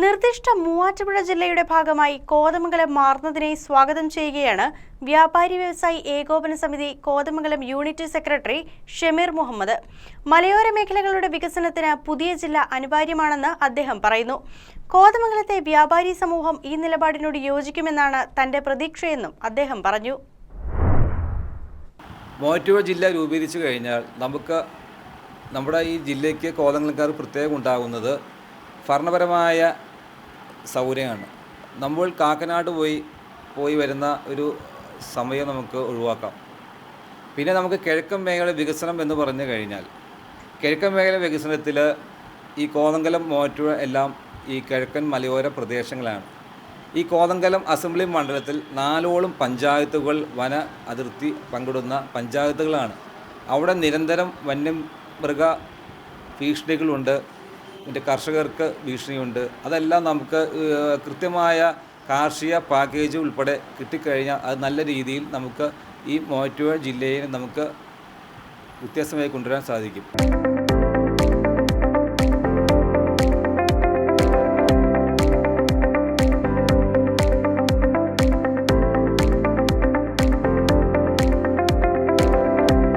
നിർദ്ദിഷ്ട മൂവാറ്റുപുഴ ജില്ലയുടെ ഭാഗമായി കോതമംഗലം മാറുന്നതിനെ സ്വാഗതം ചെയ്യുകയാണ് വ്യാപാരി വ്യവസായി ഏകോപന സമിതി കോതമംഗലം യൂണിറ്റ് സെക്രട്ടറി ഷമീർ മുഹമ്മദ്. മലയോര മേഖലകളുടെ വികസനത്തിന് പുതിയ ജില്ല അനിവാര്യമാണെന്ന് അദ്ദേഹം പറയുന്നു. കോതമംഗലത്തെ വ്യാപാരി സമൂഹം ഈ നിലപാടിനോട് യോജിക്കുമെന്നാണ് തന്റെ പ്രതീക്ഷയെന്നും അദ്ദേഹം പറഞ്ഞു. മൂവാറ്റുപുഴ ജില്ല രൂപീകരിച്ചു കഴിഞ്ഞാൽ നമ്മുടെ ഈ ജില്ലയ്ക്ക് കോതമംഗലക്കാർ പ്രത്യേകം ഉണ്ടാകുന്നത് ഭരണപരമായ സൗകര്യമാണ്. നമ്മൾ കാക്കനാട് പോയി വരുന്ന ഒരു സമയം നമുക്ക് ഒഴിവാക്കാം. പിന്നെ നമുക്ക് കിഴക്കൻ മേഖല വികസനം എന്ന് പറഞ്ഞു കഴിഞ്ഞാൽ കിഴക്കൻ മേഖല വികസനത്തിൽ ഈ കോതമംഗലം മൂവാറ്റുപുഴ എല്ലാം ഈ കിഴക്കൻ മലയോര പ്രദേശങ്ങളാണ്. ഈ കോതമംഗലം അസംബ്ലി മണ്ഡലത്തിൽ 4ഓളം പഞ്ചായത്തുകൾ വന അതിർത്തി പങ്കിടുന്ന പഞ്ചായത്തുകളാണ്. അവിടെ നിരന്തരം വന്യമൃഗ ഭീഷണികളുണ്ട്, പിന്നെ കർഷകർക്ക് ഭീഷണിയുണ്ട്. അതെല്ലാം നമുക്ക് കൃത്യമായ കാർഷിക പാക്കേജ് ഉൾപ്പെടെ കിട്ടിക്കഴിഞ്ഞാൽ അത് നല്ല രീതിയിൽ നമുക്ക് ഈ മൂവാറ്റുപുഴ ജില്ലയെ നമുക്ക് വ്യത്യസ്തമായി കൊണ്ടുവരാൻ സാധിക്കും.